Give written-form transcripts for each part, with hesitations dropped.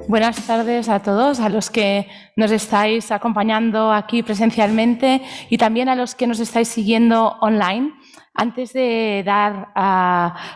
Buenas tardes a todos, a los que nos estáis acompañando aquí presencialmente y también a los que nos estáis siguiendo online. Antes de dar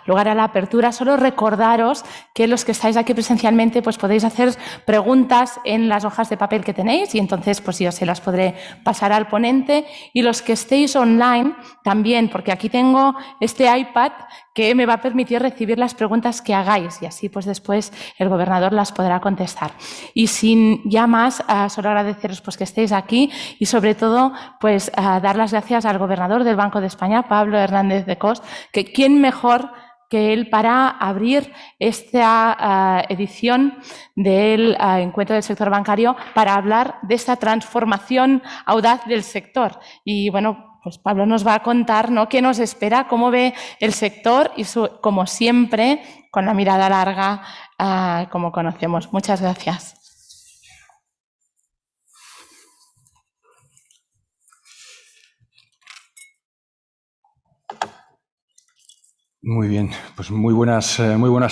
lugar a la apertura, solo recordaros que los que estáis aquí presencialmente pues podéis hacer preguntas en las hojas de papel que tenéis y entonces pues yo se las podré pasar al ponente. Y los que estéis online también, porque aquí tengo este iPad que me va a permitir recibir las preguntas que hagáis y así pues después el gobernador las podrá contestar. Y sin ya más, solo agradeceros pues que estéis aquí y sobre todo pues dar las gracias al gobernador del Banco de España, Pablo Hernández de Cos, que quién mejor que él para abrir esta edición del encuentro del sector bancario para hablar de esta transformación audaz del sector. Y bueno, pues Pablo nos va a contar, ¿no?, qué nos espera, cómo ve el sector y, como siempre, con la mirada larga, como conocemos. Muchas gracias. Muy bien, pues muy buenas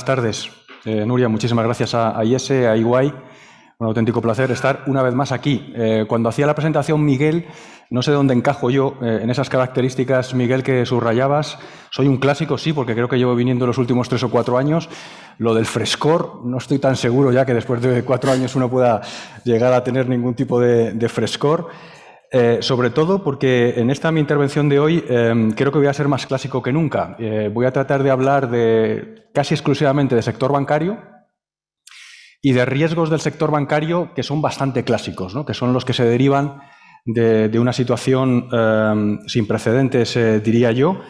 tardes. Nuria, muchísimas gracias a IESE, a EY. Un auténtico placer estar una vez más aquí. Cuando hacía la presentación Miguel, no sé dónde encajo yo en esas características, Miguel, que subrayabas. Soy un clásico, sí, porque creo que llevo viniendo los últimos 3 o 4 años. Lo del frescor, no estoy tan seguro ya que después de 4 años uno pueda llegar a tener ningún tipo de frescor. Sobre todo porque en esta mi intervención de hoy creo que voy a ser más clásico que nunca. Voy a tratar de hablar casi exclusivamente de sector bancario y de riesgos del sector bancario que son bastante clásicos, ¿no?, que son los que se derivan de una situación sin precedentes, diría yo.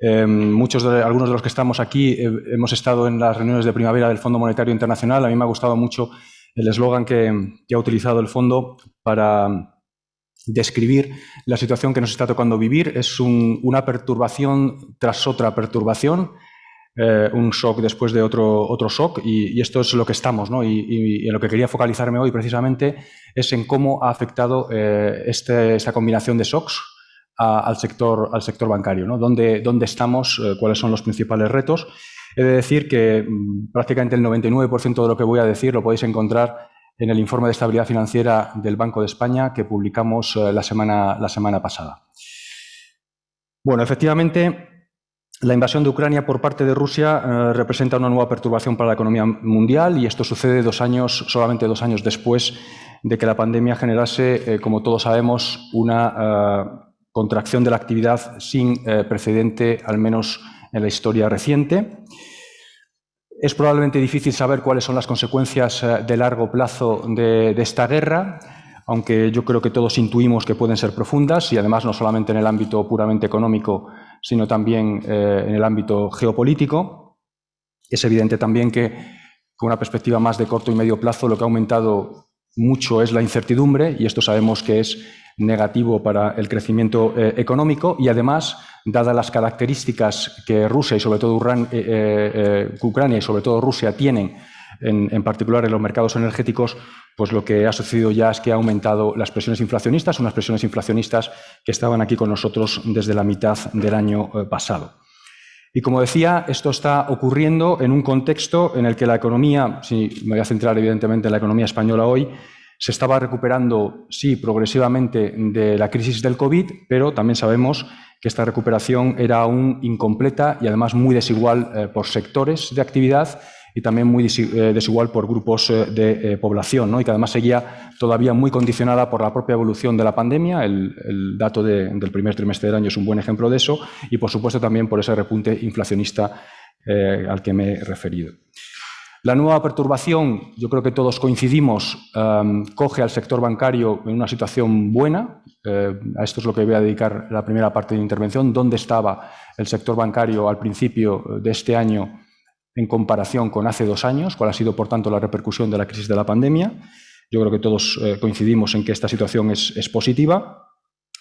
Algunos de los que estamos aquí hemos estado en las reuniones de primavera del Fondo Monetario Internacional. A mí me ha gustado mucho el eslogan que ha utilizado el fondo para describir la situación que nos está tocando vivir. Es una perturbación tras otra perturbación, un shock después de otro shock, y esto es lo que estamos, ¿no? Y en lo que quería focalizarme hoy precisamente es en cómo ha afectado esta combinación de shocks al sector bancario, ¿no? ¿Dónde estamos? ¿Cuáles son los principales retos? He de decir que prácticamente el 99% de lo que voy a decir lo podéis encontrar en el informe de estabilidad financiera del Banco de España que publicamos la semana pasada. Bueno, efectivamente, la invasión de Ucrania por parte de Rusia representa una nueva perturbación para la economía mundial, y esto sucede solamente 2 años después de que la pandemia generase, como todos sabemos, una contracción de la actividad sin precedente, al menos en la historia reciente. Es probablemente difícil saber cuáles son las consecuencias de largo plazo de esta guerra, aunque yo creo que todos intuimos que pueden ser profundas, y además no solamente en el ámbito puramente económico, sino también en el ámbito geopolítico. Es evidente también que, con una perspectiva más de corto y medio plazo, lo que ha aumentado mucho es la incertidumbre, y esto sabemos que es negativo para el crecimiento económico, y además, dadas las características que Rusia y sobre todo Ucrania y sobre todo Rusia tienen, en particular en los mercados energéticos, pues lo que ha sucedido ya es que ha aumentado las presiones inflacionistas, unas presiones inflacionistas que estaban aquí con nosotros desde la mitad del año pasado. Y como decía, esto está ocurriendo en un contexto en el que la economía, si me voy a centrar evidentemente en la economía española hoy, se estaba recuperando, sí, progresivamente de la crisis del COVID, pero también sabemos que esta recuperación era aún incompleta y además muy desigual por sectores de actividad y también muy desigual por grupos de población, ¿no? Y que además seguía todavía muy condicionada por la propia evolución de la pandemia. El dato del primer trimestre del año es un buen ejemplo de eso, y por supuesto también por ese repunte inflacionista al que me he referido. La nueva perturbación, yo creo que todos coincidimos, coge al sector bancario en una situación buena. A esto es lo que voy a dedicar la primera parte de mi intervención. ¿Dónde estaba el sector bancario al principio de este año en comparación con hace 2 años? ¿Cuál ha sido, por tanto, la repercusión de la crisis de la pandemia? Yo creo que todos coincidimos en que esta situación es positiva,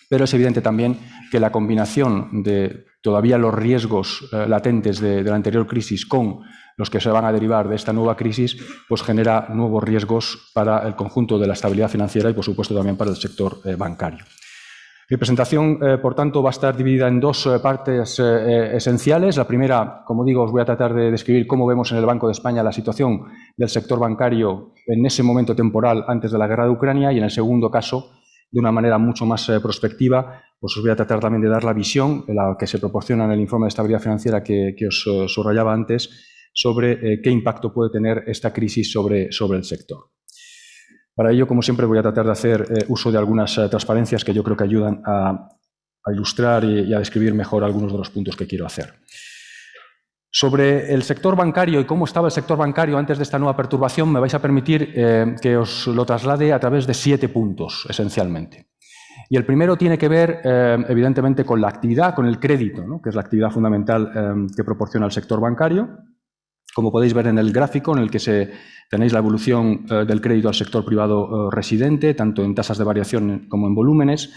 pero es evidente también que la combinación de todavía los riesgos latentes de la anterior crisis con los que se van a derivar de esta nueva crisis, pues genera nuevos riesgos para el conjunto de la estabilidad financiera y, por supuesto, también para el sector bancario. Mi presentación, por tanto, va a estar dividida en dos partes esenciales. La primera, como digo, os voy a tratar de describir cómo vemos en el Banco de España la situación del sector bancario en ese momento temporal antes de la guerra de Ucrania, y en el segundo caso, de una manera mucho más prospectiva, pues os voy a tratar también de dar la visión, la que se proporciona en el informe de estabilidad financiera que os subrayaba antes, sobre qué impacto puede tener esta crisis sobre el sector. Para ello, como siempre, voy a tratar de hacer uso de algunas transparencias que yo creo que ayudan a ilustrar y a describir mejor algunos de los puntos que quiero hacer. Sobre el sector bancario y cómo estaba el sector bancario antes de esta nueva perturbación, me vais a permitir que os lo traslade a través de 7 puntos, esencialmente. Y el primero tiene que ver, evidentemente, con la actividad, con el crédito, ¿no?, que es la actividad fundamental que proporciona el sector bancario. Como podéis ver en el gráfico, en el que tenéis la evolución del crédito al sector privado residente, tanto en tasas de variación como en volúmenes.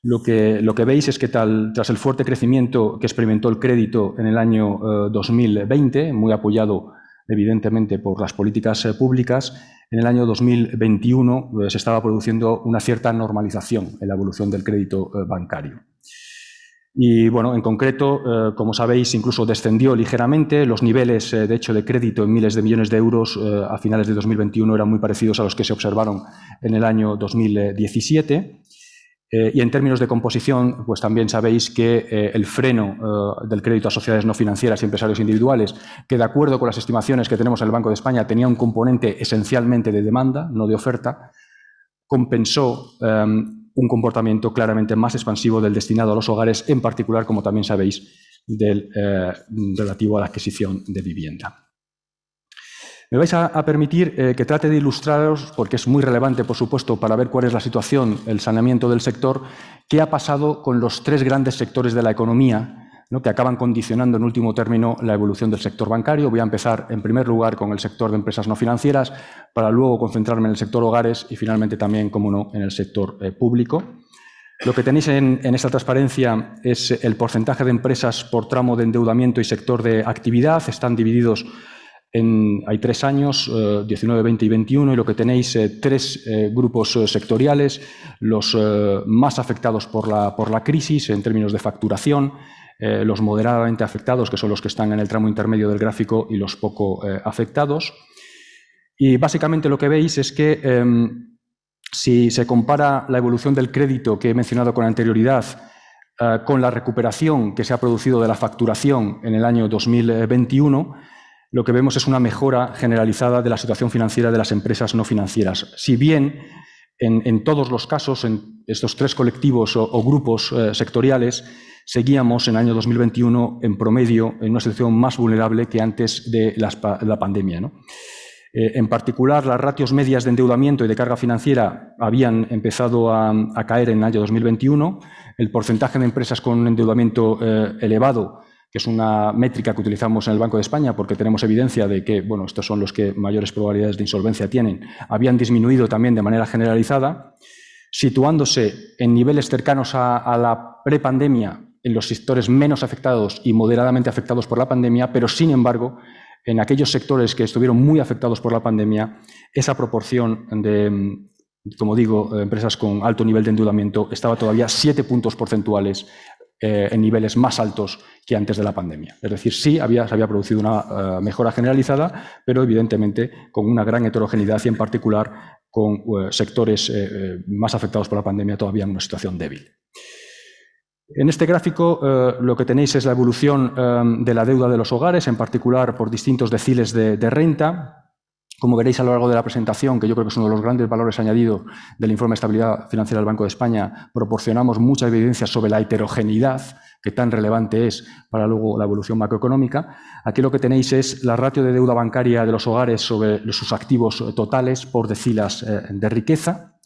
Lo que veis es que tras el fuerte crecimiento que experimentó el crédito en el año 2020, muy apoyado evidentemente por las políticas públicas, en el año 2021 se estaba produciendo una cierta normalización en la evolución del crédito bancario. Y, bueno, en concreto, como sabéis, incluso descendió ligeramente. Los niveles, de hecho, de crédito en miles de millones de euros a finales de 2021 eran muy parecidos a los que se observaron en el año 2017. Y en términos de composición, pues también sabéis que el freno del crédito a sociedades no financieras y empresarios individuales, que de acuerdo con las estimaciones que tenemos en el Banco de España tenía un componente esencialmente de demanda, no de oferta, compensó un comportamiento claramente más expansivo del destinado a los hogares, en particular, como también sabéis, del relativo a la adquisición de vivienda. Me vais a permitir que trate de ilustraros, porque es muy relevante, por supuesto, para ver cuál es la situación, el saneamiento del sector, qué ha pasado con los 3 grandes sectores de la economía, ¿no?, que acaban condicionando, en último término, la evolución del sector bancario. Voy a empezar, en primer lugar, con el sector de empresas no financieras, para luego concentrarme en el sector hogares y, finalmente, también, como no, en el sector público. Lo que tenéis en esta transparencia es el porcentaje de empresas por tramo de endeudamiento y sector de actividad. Están divididos hay 3 años, 19, 20 y 21, y lo que tenéis 3 grupos sectoriales, los más afectados por la crisis en términos de facturación, los moderadamente afectados, que son los que están en el tramo intermedio del gráfico, y los poco afectados. Y básicamente lo que veis es que si se compara la evolución del crédito que he mencionado con anterioridad con la recuperación que se ha producido de la facturación en el año 2021, lo que vemos es una mejora generalizada de la situación financiera de las empresas no financieras. Si bien en todos los casos, en estos 3 colectivos o grupos sectoriales, seguíamos en el año 2021 en promedio en una situación más vulnerable que antes de la pandemia, ¿no? En particular, las ratios medias de endeudamiento y de carga financiera habían empezado a caer en el año 2021. El porcentaje de empresas con un endeudamiento elevado, que es una métrica que utilizamos en el Banco de España porque tenemos evidencia de que, bueno, estos son los que mayores probabilidades de insolvencia tienen, habían disminuido también de manera generalizada, situándose en niveles cercanos a la prepandemia en los sectores menos afectados y moderadamente afectados por la pandemia, pero, sin embargo, en aquellos sectores que estuvieron muy afectados por la pandemia, esa proporción de, como digo, empresas con alto nivel de endeudamiento estaba todavía 7 puntos porcentuales en niveles más altos que antes de la pandemia. Es decir, sí se había producido una mejora generalizada, pero evidentemente con una gran heterogeneidad y, en particular, con sectores más afectados por la pandemia todavía en una situación débil. En este gráfico lo que tenéis es la evolución de la deuda de los hogares, en particular por distintos deciles de renta. Como veréis a lo largo de la presentación, que yo creo que es uno de los grandes valores añadidos del informe de estabilidad financiera del Banco de España, proporcionamos mucha evidencia sobre la heterogeneidad que tan relevante es para luego la evolución macroeconómica. Aquí lo que tenéis es la ratio de deuda bancaria de los hogares sobre sus activos totales por decilas de riqueza.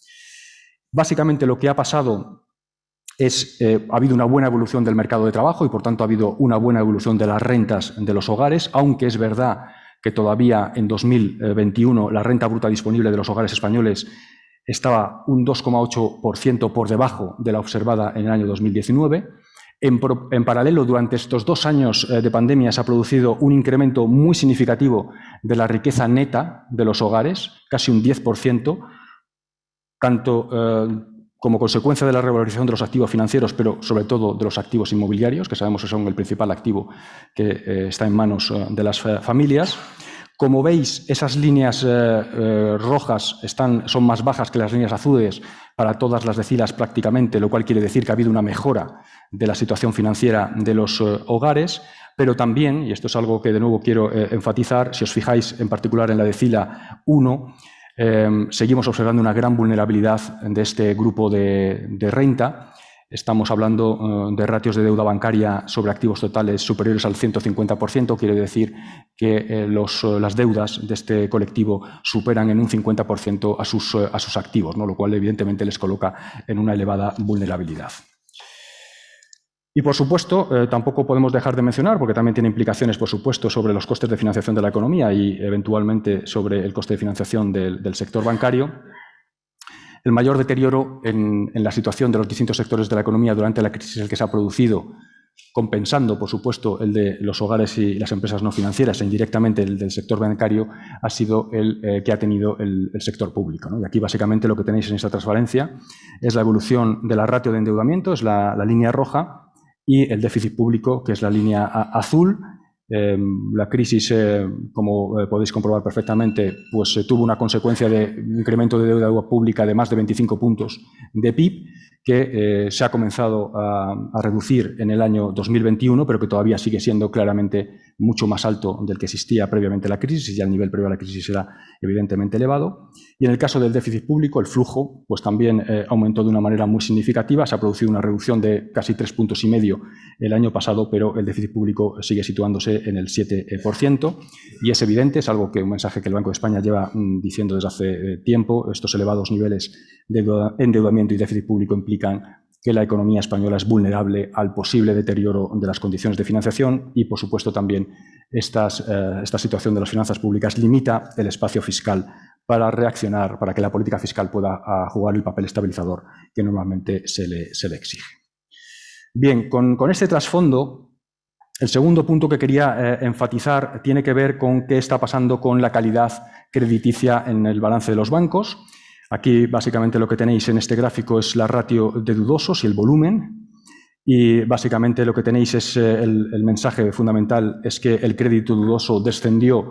Básicamente lo que ha pasado es ha habido una buena evolución del mercado de trabajo y, por tanto, ha habido una buena evolución de las rentas de los hogares, aunque es verdad que todavía en 2021 la renta bruta disponible de los hogares españoles estaba un 2,8% por debajo de la observada en el año 2019. En paralelo, durante estos 2 años de pandemia se ha producido un incremento muy significativo de la riqueza neta de los hogares, casi un 10%, tanto como consecuencia de la revalorización de los activos financieros, pero sobre todo de los activos inmobiliarios, que sabemos que son el principal activo que está en manos de las familias. Como veis, esas líneas rojas son más bajas que las líneas azules para todas las decilas prácticamente, lo cual quiere decir que ha habido una mejora de la situación financiera de los hogares, pero también, y esto es algo que de nuevo quiero enfatizar, si os fijáis en particular en la decila 1, seguimos observando una gran vulnerabilidad de este grupo de renta. Estamos hablando de ratios de deuda bancaria sobre activos totales superiores al 150%, quiere decir que las deudas de este colectivo superan en un 50% a sus activos, ¿no? Lo cual evidentemente les coloca en una elevada vulnerabilidad. Y, por supuesto, tampoco podemos dejar de mencionar, porque también tiene implicaciones, por supuesto, sobre los costes de financiación de la economía y, eventualmente, sobre el coste de financiación del sector bancario, el mayor deterioro en la situación de los distintos sectores de la economía durante la crisis el que se ha producido, compensando, por supuesto, el de los hogares y las empresas no financieras e indirectamente el del sector bancario, ha sido el que ha tenido el sector público, ¿no? Y aquí, básicamente, lo que tenéis en esta transparencia es la evolución de la ratio de endeudamiento, es la línea roja, y el déficit público, que es la línea azul. La crisis, como podéis comprobar perfectamente, pues tuvo una consecuencia de un incremento de deuda pública de más de 25 puntos de PIB, que se ha comenzado a reducir en el año 2021, pero que todavía sigue siendo claramente mucho más alto del que existía previamente a la crisis, y ya el nivel previo a la crisis era evidentemente elevado. Y en el caso del déficit público, el flujo pues también aumentó de una manera muy significativa. Se ha producido una reducción de casi 3,5 puntos el año pasado, pero el déficit público sigue situándose en el 7%. Y es evidente, es algo un mensaje que el Banco de España lleva diciendo desde hace tiempo, estos elevados niveles de endeudamiento y déficit público implican que la economía española es vulnerable al posible deterioro de las condiciones de financiación y, por supuesto, también esta situación de las finanzas públicas limita el espacio fiscal para reaccionar, para que la política fiscal pueda jugar el papel estabilizador que normalmente se le exige. Bien, con este trasfondo, el segundo punto que quería enfatizar tiene que ver con qué está pasando con la calidad crediticia en el balance de los bancos. Aquí, básicamente, lo que tenéis en este gráfico es la ratio de dudosos y el volumen. Y, básicamente, lo que tenéis es el mensaje fundamental es que el crédito dudoso descendió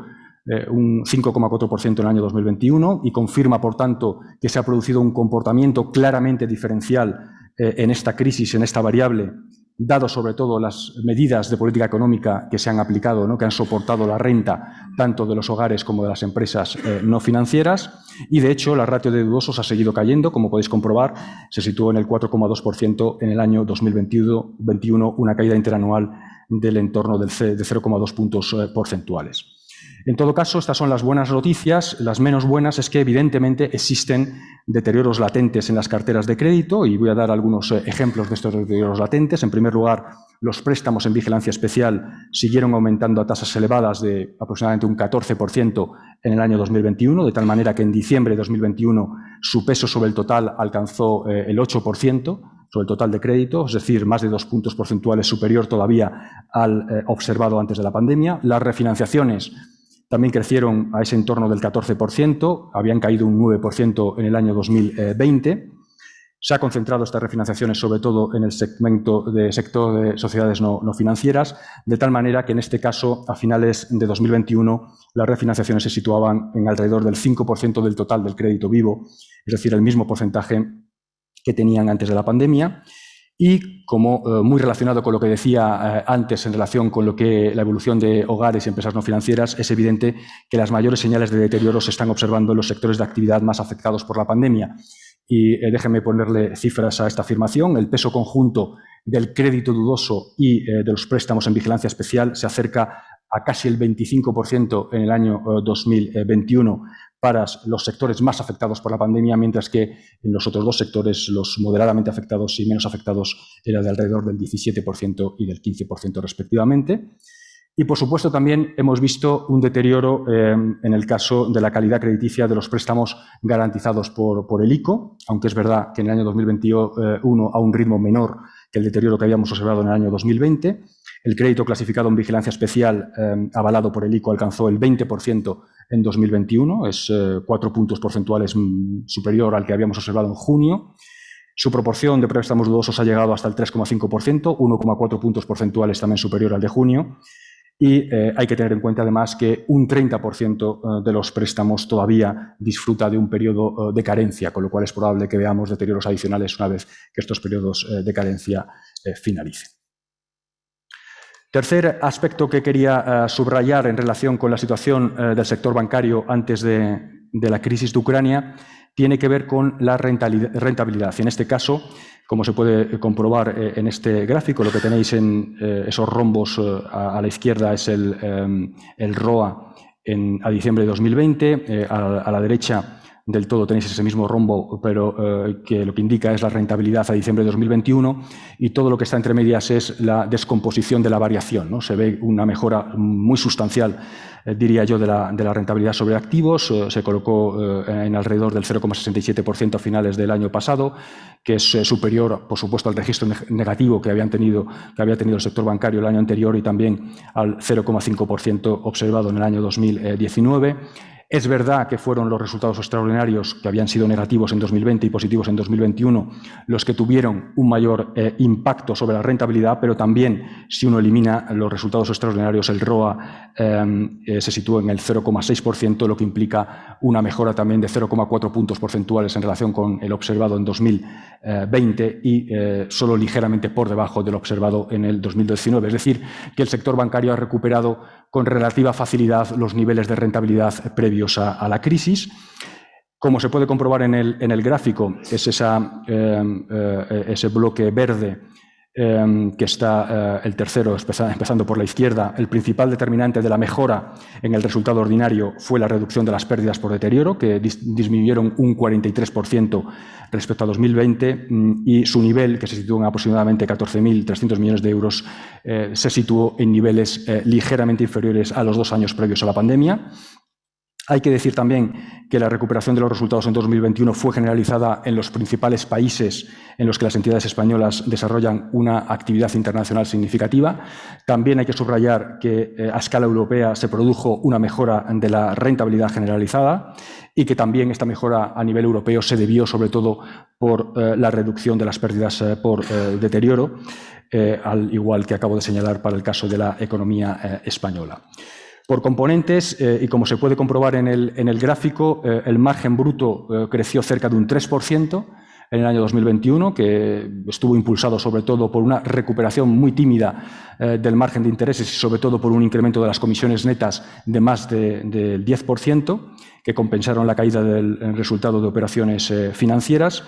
un 5,4% en el año 2021 y confirma, por tanto, que se ha producido un comportamiento claramente diferencial en esta crisis, en esta variable, dado sobre todo las medidas de política económica que se han aplicado, ¿no?, que han soportado la renta tanto de los hogares como de las empresas no financieras. Y, de hecho, la ratio de dudosos ha seguido cayendo, como podéis comprobar, se situó en el 4,2% en el año 2021, una caída interanual del entorno de 0,2 puntos porcentuales. En todo caso, estas son las buenas noticias. Las menos buenas es que, evidentemente, existen deterioros latentes en las carteras de crédito, y voy a dar algunos ejemplos de estos deterioros latentes. En primer lugar, los préstamos en vigilancia especial siguieron aumentando a tasas elevadas de aproximadamente un 14% en el año 2021, de tal manera que en diciembre de 2021 su peso sobre el total alcanzó el 8%. Sobre el total de crédito, es decir, más de 2 puntos porcentuales superior todavía al observado antes de la pandemia. Las refinanciaciones también crecieron a ese entorno del 14%, habían caído un 9% en el año 2020. Se ha concentrado estas refinanciaciones sobre todo en el sector de sociedades no financieras, de tal manera que en este caso, a finales de 2021, las refinanciaciones se situaban en alrededor del 5% del total del crédito vivo, es decir, el mismo porcentaje que tenían antes de la pandemia. Y, como muy relacionado con lo que decía antes en relación con la evolución de hogares y empresas no financieras, es evidente que las mayores señales de deterioro se están observando en los sectores de actividad más afectados por la pandemia. Y déjenme ponerle cifras a esta afirmación. El peso conjunto del crédito dudoso y de los préstamos en vigilancia especial se acerca a casi el 25% en el año 2021 para los sectores más afectados por la pandemia, mientras que en los otros dos sectores, los moderadamente afectados y menos afectados, era de alrededor del 17% y del 15% respectivamente. Y, por supuesto, también hemos visto un deterioro en el caso de la calidad crediticia de los préstamos garantizados por el ICO, aunque es verdad que en el año 2021 a un ritmo menor que el deterioro que habíamos observado en el año 2020. El crédito clasificado en vigilancia especial avalado por el ICO alcanzó el 20% en 2021, es 4 puntos porcentuales superior al que habíamos observado en junio. Su proporción de préstamos dudosos ha llegado hasta el 3,5%, 1,4 puntos porcentuales también superior al de junio. Y hay que tener en cuenta además que un 30% de los préstamos todavía disfruta de un periodo de carencia, con lo cual es probable que veamos deterioros adicionales una vez que estos periodos de carencia finalicen. Tercer aspecto que quería subrayar en relación con la situación del sector bancario antes de la crisis de Ucrania tiene que ver con la rentabilidad. Y en este caso, como se puede comprobar en este gráfico, lo que tenéis en esos rombos a la izquierda es el ROA a diciembre de 2020, a la derecha del todo tenéis ese mismo rombo, pero que lo que indica es la rentabilidad a diciembre de 2021, y todo lo que está entre medias es la descomposición de la variación, ¿no? Se ve una mejora muy sustancial, diría yo, de la rentabilidad sobre activos. Se colocó en alrededor del 0,67% a finales del año pasado, que es superior, por supuesto, al registro negativo que había tenido el sector bancario el año anterior y también al 0,5% observado en el año 2019. Es verdad que fueron los resultados extraordinarios que habían sido negativos en 2020 y positivos en 2021 los que tuvieron un mayor impacto sobre la rentabilidad, pero también, si uno elimina los resultados extraordinarios, el ROA se sitúa en el 0,6%, lo que implica una mejora también de 0,4 puntos porcentuales en relación con el observado en 2020 y solo ligeramente por debajo del observado en el 2019. Es decir, que el sector bancario ha recuperado con relativa facilidad los niveles de rentabilidad previos a la crisis. Como se puede comprobar en el gráfico, es ese bloque verde que está el tercero, empezando por la izquierda. El principal determinante de la mejora en el resultado ordinario fue la reducción de las pérdidas por deterioro, que disminuyeron un 43% respecto a 2020, y su nivel, que se situó en aproximadamente 14.300 millones de euros, se situó en niveles ligeramente inferiores a los 2 años previos a la pandemia. Hay que decir también que la recuperación de los resultados en 2021 fue generalizada en los principales países en los que las entidades españolas desarrollan una actividad internacional significativa. También hay que subrayar que a escala europea se produjo una mejora de la rentabilidad generalizada y que también esta mejora a nivel europeo se debió sobre todo por la reducción de las pérdidas por deterioro, al igual que acabo de señalar para el caso de la economía española. Por componentes, y como se puede comprobar en el gráfico, el margen bruto creció cerca de un 3% en el año 2021, que estuvo impulsado sobre todo por una recuperación muy tímida del margen de intereses y sobre todo por un incremento de las comisiones netas de más del 10%, que compensaron la caída del resultado de operaciones financieras.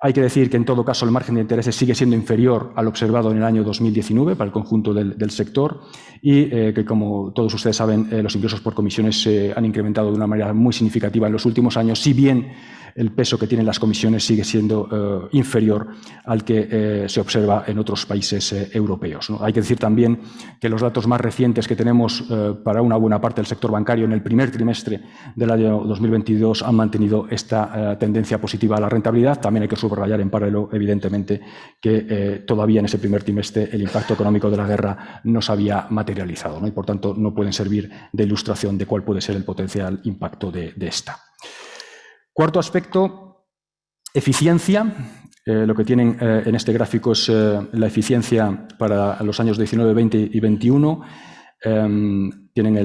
Hay que decir que, en todo caso, el margen de intereses sigue siendo inferior al observado en el año 2019 para el conjunto del sector y que, como todos ustedes saben, los ingresos por comisiones se han incrementado de una manera muy significativa en los últimos años, si bien el peso que tienen las comisiones sigue siendo inferior al que se observa en otros países europeos, ¿no? Hay que decir también que los datos más recientes que tenemos para una buena parte del sector bancario en el primer trimestre del año 2022 han mantenido esta tendencia positiva a la rentabilidad. También hay que subrayar en paralelo, evidentemente, que todavía en ese primer trimestre el impacto económico de la guerra no se había materializado, ¿no? Y por tanto no pueden servir de ilustración de cuál puede ser el potencial impacto de esta. Cuarto aspecto, eficiencia. Lo que tienen en este gráfico es la eficiencia para los años 19, 20 y 21. Tienen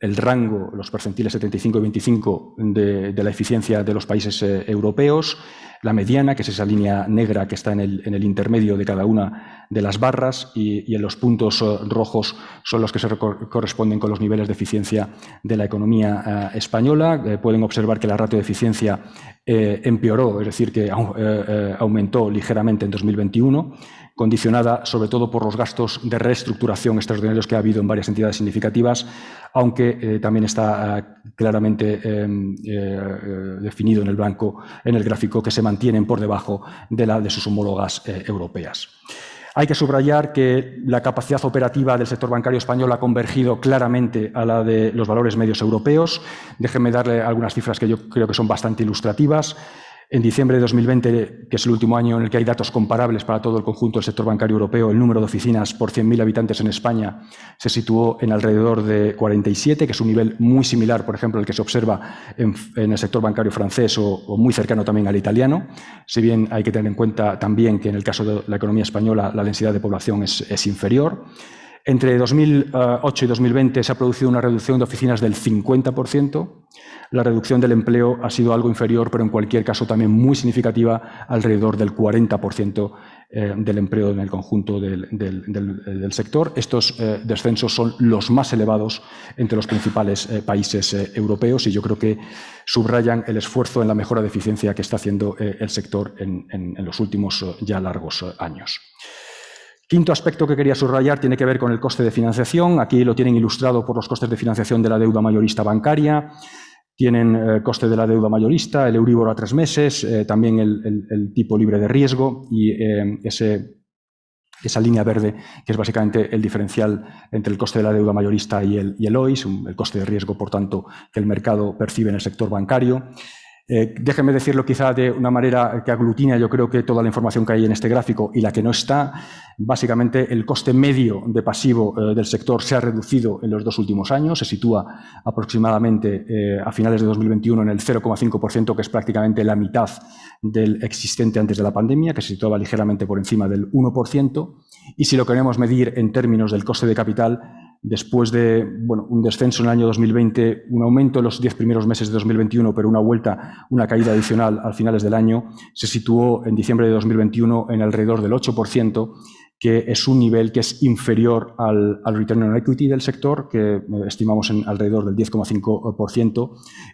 el rango, los percentiles 75 y 25 de la eficiencia de los países europeos. La mediana, que es esa línea negra que está en el intermedio de cada una de las barras, y en los puntos rojos son los que se corresponden con los niveles de eficiencia de la economía española. Pueden observar que la ratio de eficiencia empeoró, es decir, que aumentó ligeramente en 2021, condicionada sobre todo por los gastos de reestructuración extraordinarios que ha habido en varias entidades significativas, aunque también está claramente definido en el gráfico que se mantienen por debajo de sus homólogas europeas. Hay que subrayar que la capacidad operativa del sector bancario español ha convergido claramente a la de los valores medios europeos. Déjenme darle algunas cifras que yo creo que son bastante ilustrativas. En diciembre de 2020, que es el último año en el que hay datos comparables para todo el conjunto del sector bancario europeo, el número de oficinas por 100.000 habitantes en España se situó en alrededor de 47, que es un nivel muy similar, por ejemplo, al que se observa en el sector bancario francés o muy cercano también al italiano, si bien hay que tener en cuenta también que en el caso de la economía española la densidad de población es inferior. Entre 2008 y 2020 se ha producido una reducción de oficinas del 50%. La reducción del empleo ha sido algo inferior, pero en cualquier caso también muy significativa, alrededor del 40% del empleo en el conjunto del sector. Estos descensos son los más elevados entre los principales países europeos y yo creo que subrayan el esfuerzo en la mejora de eficiencia que está haciendo el sector en los últimos ya largos años. Quinto aspecto que quería subrayar tiene que ver con el coste de financiación. Aquí lo tienen ilustrado por los costes de financiación de la deuda mayorista bancaria. Tienen coste de la deuda mayorista, el Euribor a 3 meses, también el tipo libre de riesgo y esa línea verde, que es básicamente el diferencial entre el coste de la deuda mayorista y el OIS, el coste de riesgo, por tanto, que el mercado percibe en el sector bancario. Déjenme decirlo quizá de una manera que aglutina yo creo que toda la información que hay en este gráfico y la que no está. Básicamente el coste medio de pasivo del sector se ha reducido en los 2 últimos años, se sitúa aproximadamente a finales de 2021 en el 0,5%, que es prácticamente la mitad del existente antes de la pandemia, que se situaba ligeramente por encima del 1%. Y si lo queremos medir en términos del coste de capital, después de un descenso en el año 2020, un aumento en los 10 primeros meses de 2021, pero una caída adicional al finales del año, se situó en diciembre de 2021 en alrededor del 8%, que es un nivel que es inferior al return on equity del sector, que estimamos en alrededor del 10,5%.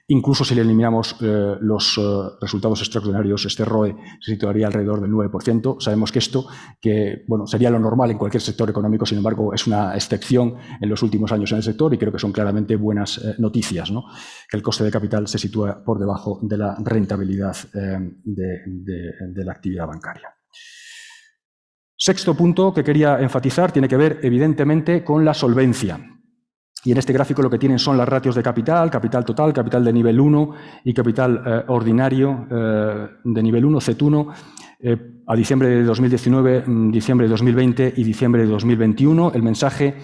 Incluso si le eliminamos los resultados extraordinarios, este ROE se situaría alrededor del 9%. Sabemos que esto, sería lo normal en cualquier sector económico, sin embargo, es una excepción en los últimos años en el sector y creo que son claramente buenas noticias, ¿no? Que el coste de capital se sitúa por debajo de la rentabilidad de la actividad bancaria. Sexto punto que quería enfatizar tiene que ver, evidentemente, con la solvencia. Y en este gráfico lo que tienen son las ratios de capital, capital total, capital de nivel 1 y capital ordinario de nivel 1, CET1, a diciembre de 2019, diciembre de 2020 y diciembre de 2021. El mensaje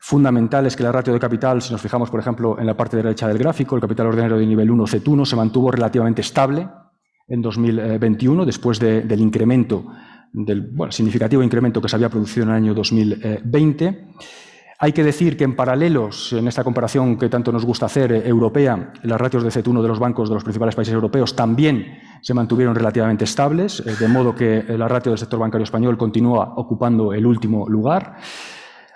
fundamental es que la ratio de capital, si nos fijamos, por ejemplo, en la parte derecha del gráfico, el capital ordinario de nivel 1, CET1, se mantuvo relativamente estable en 2021, después del incremento, del significativo incremento que se había producido en el año 2020. Hay que decir que en paralelos, en esta comparación que tanto nos gusta hacer, europea, las ratios de CET1 de los bancos de los principales países europeos también se mantuvieron relativamente estables, de modo que la ratio del sector bancario español continúa ocupando el último lugar.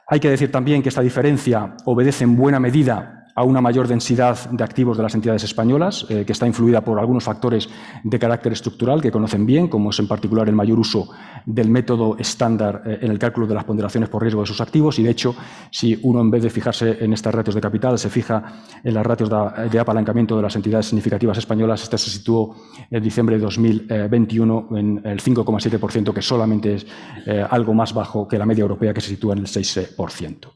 Hay que decir también que esta diferencia obedece en buena medida a una mayor densidad de activos de las entidades españolas, que está influida por algunos factores de carácter estructural que conocen bien, como es en particular el mayor uso del método estándar en el cálculo de las ponderaciones por riesgo de sus activos. Y, de hecho, si uno, en vez de fijarse en estas ratios de capital, se fija en las ratios de apalancamiento de las entidades significativas españolas, esta se situó en diciembre de 2021 en el 5,7%, que solamente es algo más bajo que la media europea, que se sitúa en el 6%.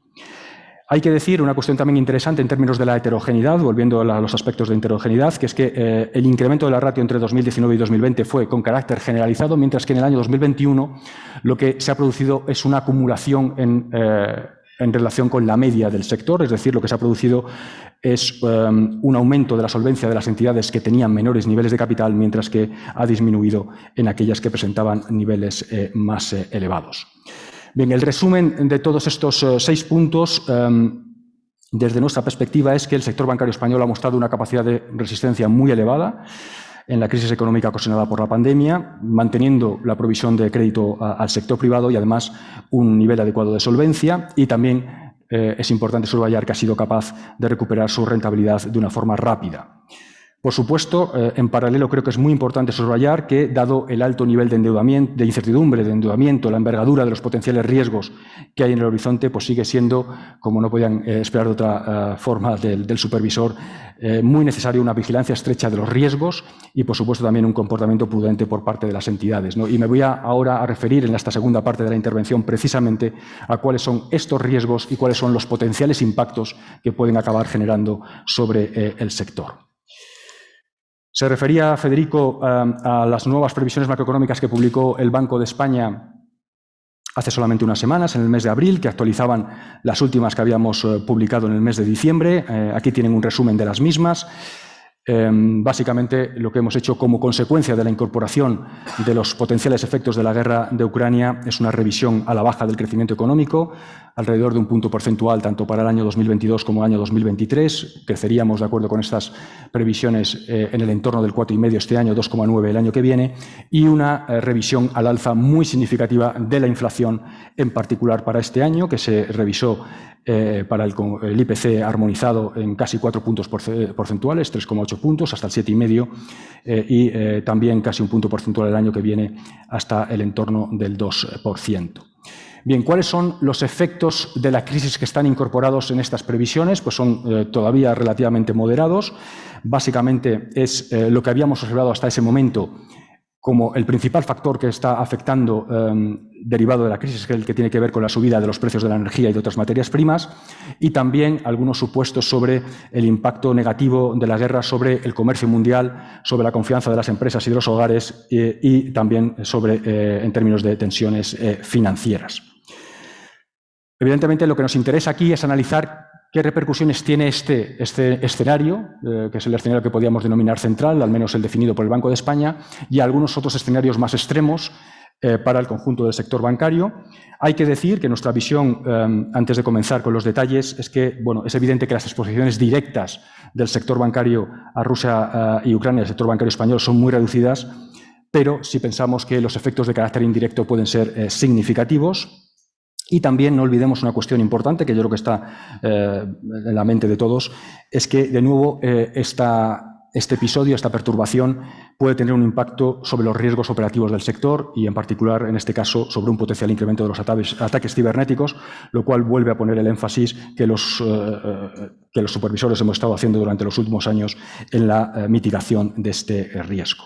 Hay que decir una cuestión también interesante en términos de la heterogeneidad, volviendo a los aspectos de heterogeneidad, que es que el incremento de la ratio entre 2019 y 2020 fue con carácter generalizado, mientras que en el año 2021 lo que se ha producido es una acumulación en relación con la media del sector, es decir, lo que se ha producido es un aumento de la solvencia de las entidades que tenían menores niveles de capital, mientras que ha disminuido en aquellas que presentaban niveles más elevados. Bien, el resumen de todos estos 6 puntos, desde nuestra perspectiva, es que el sector bancario español ha mostrado una capacidad de resistencia muy elevada en la crisis económica ocasionada por la pandemia, manteniendo la provisión de crédito al sector privado y, además, un nivel adecuado de solvencia. Y también es importante subrayar que ha sido capaz de recuperar su rentabilidad de una forma rápida. Por supuesto, en paralelo creo que es muy importante subrayar que, dado el alto nivel de endeudamiento, de incertidumbre, de endeudamiento, la envergadura de los potenciales riesgos que hay en el horizonte, pues sigue siendo, como no podían esperar de otra forma del supervisor, muy necesaria una vigilancia estrecha de los riesgos y, por supuesto, también un comportamiento prudente por parte de las entidades, ¿no? Y me voy ahora a referir en esta segunda parte de la intervención precisamente a cuáles son estos riesgos y cuáles son los potenciales impactos que pueden acabar generando sobre el sector. Se refería Federico a las nuevas previsiones macroeconómicas que publicó el Banco de España hace solamente unas semanas, en el mes de abril, que actualizaban las últimas que habíamos publicado en el mes de diciembre. Aquí tienen un resumen de las mismas. Básicamente, lo que hemos hecho como consecuencia de la incorporación de los potenciales efectos de la guerra de Ucrania es una revisión a la baja del crecimiento económico, alrededor de un punto porcentual tanto para el año 2022 como el año 2023. Creceríamos, de acuerdo con estas previsiones, en el entorno del 4,5 este año, 2,9 el año que viene, y una revisión al alza muy significativa de la inflación, en particular para este año, que se revisó para el IPC armonizado en casi 4 puntos porcentuales, 3,8 puntos, hasta el 7,5, y también casi un punto porcentual el año que viene hasta el entorno del 2%. Bien, ¿cuáles son los efectos de la crisis que están incorporados en estas previsiones? Pues son todavía relativamente moderados. Básicamente es lo que habíamos observado hasta ese momento como el principal factor que está afectando derivado de la crisis, que es el que tiene que ver con la subida de los precios de la energía y de otras materias primas, y también algunos supuestos sobre el impacto negativo de la guerra sobre el comercio mundial, sobre la confianza de las empresas y de los hogares y también sobre, en términos de tensiones financieras. Evidentemente, lo que nos interesa aquí es analizar qué repercusiones tiene este escenario, que es el escenario que podríamos denominar central, al menos el definido por el Banco de España, y algunos otros escenarios más extremos para el conjunto del sector bancario. Hay que decir que nuestra visión, antes de comenzar con los detalles, es que es evidente que las exposiciones directas del sector bancario a Rusia y Ucrania, el sector bancario español, son muy reducidas, pero si pensamos que los efectos de carácter indirecto pueden ser significativos. Y también no olvidemos una cuestión importante que yo creo que está en la mente de todos, es que, de nuevo, este episodio, esta perturbación, puede tener un impacto sobre los riesgos operativos del sector y, en particular, en este caso, sobre un potencial incremento de los ataques cibernéticos, lo cual vuelve a poner el énfasis que los supervisores hemos estado haciendo durante los últimos años en la mitigación de este riesgo.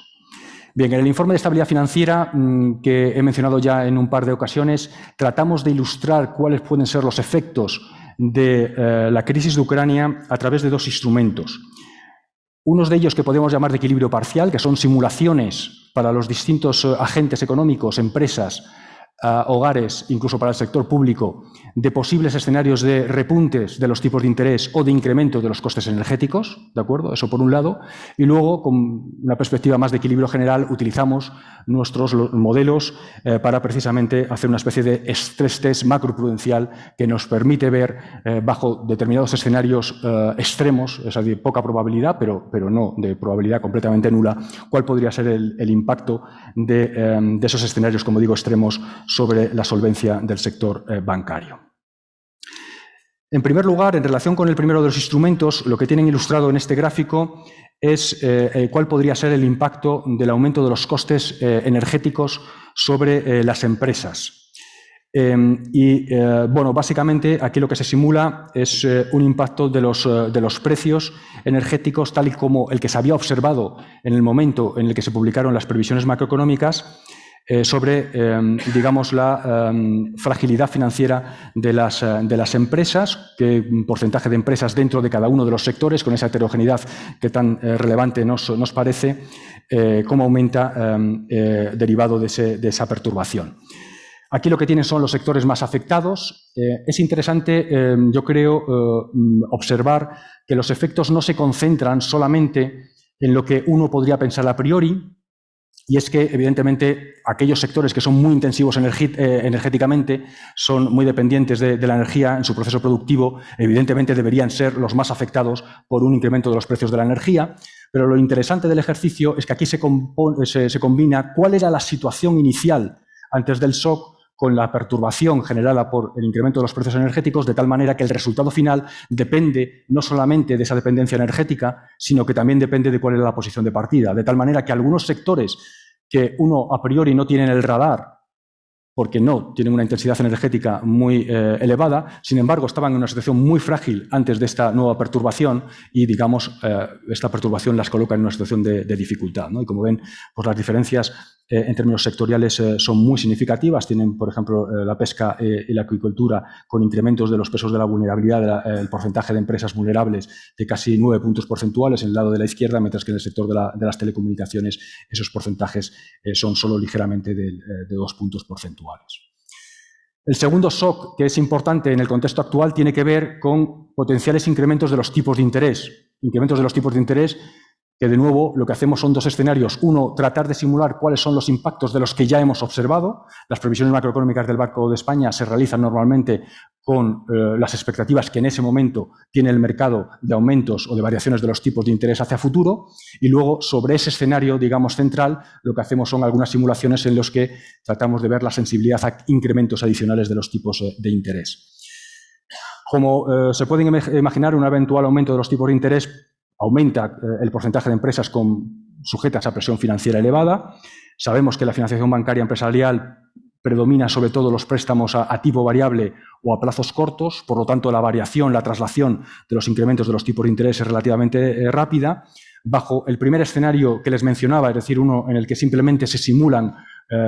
Bien, en el informe de estabilidad financiera que he mencionado ya en un par de ocasiones, tratamos de ilustrar cuáles pueden ser los efectos de la crisis de Ucrania a través de dos instrumentos. Unos de ellos que podemos llamar de equilibrio parcial, que son simulaciones para los distintos agentes económicos, empresas, hogares, incluso para el sector público, de posibles escenarios de repuntes de los tipos de interés o de incremento de los costes energéticos, ¿de acuerdo? Eso por un lado. Y luego, con una perspectiva más de equilibrio general, utilizamos nuestros modelos para precisamente hacer una especie de stress test macroprudencial que nos permite ver bajo determinados escenarios extremos, es decir, poca probabilidad, pero no de probabilidad completamente nula, cuál podría ser el impacto de esos escenarios, como digo, extremos sobre la solvencia del sector bancario. En primer lugar, en relación con el primero de los instrumentos, lo que tienen ilustrado en este gráfico es cuál podría ser el impacto del aumento de los costes energéticos sobre las empresas. Básicamente aquí lo que se simula es un impacto de los precios energéticos tal y como el que se había observado en el momento en el que se publicaron las previsiones macroeconómicas sobre, digamos, la fragilidad financiera de las empresas, qué porcentaje de empresas dentro de cada uno de los sectores, con esa heterogeneidad que tan relevante nos parece, cómo aumenta derivado de esa perturbación. Aquí lo que tienen son los sectores más afectados. Es interesante, yo creo, observar que los efectos no se concentran solamente en lo que uno podría pensar a priori, y es que, evidentemente, aquellos sectores que son muy intensivos energéticamente, son muy dependientes de la energía en su proceso productivo, evidentemente deberían ser los más afectados por un incremento de los precios de la energía. Pero lo interesante del ejercicio es que aquí se combina cuál era la situación inicial antes del shock con la perturbación generada por el incremento de los precios energéticos, de tal manera que el resultado final depende no solamente de esa dependencia energética, sino que también depende de cuál es la posición de partida. De tal manera que algunos sectores que uno a priori no tiene en el radar, porque no tienen una intensidad energética muy elevada, sin embargo, estaban en una situación muy frágil antes de esta nueva perturbación y, digamos, esta perturbación las coloca en una situación de dificultad, ¿no? Y como ven, pues las diferencias en términos sectoriales son muy significativas. Tienen, por ejemplo, la pesca y la acuicultura con incrementos de los pesos de la vulnerabilidad, el porcentaje de empresas vulnerables de casi 9 puntos porcentuales en el lado de la izquierda, mientras que en el sector de las telecomunicaciones esos porcentajes son solo ligeramente de 2 puntos porcentuales. El segundo shock, que es importante en el contexto actual, tiene que ver con potenciales incrementos de los tipos de interés. Incrementos de los tipos de interés que, de nuevo, lo que hacemos son dos escenarios. Uno, tratar de simular cuáles son los impactos de los que ya hemos observado. Las previsiones macroeconómicas del Banco de España se realizan normalmente con las expectativas que en ese momento tiene el mercado de aumentos o de variaciones de los tipos de interés hacia futuro. Y luego, sobre ese escenario, digamos, central, lo que hacemos son algunas simulaciones en los que tratamos de ver la sensibilidad a incrementos adicionales de los tipos de interés. Como se pueden imaginar, un eventual aumento de los tipos de interés aumenta el porcentaje de empresas sujetas a presión financiera elevada. Sabemos que la financiación bancaria empresarial predomina sobre todo los préstamos a tipo variable o a plazos cortos, por lo tanto la variación, la traslación de los incrementos de los tipos de interés es relativamente rápida. Bajo el primer escenario que les mencionaba, es decir, uno en el que simplemente se simulan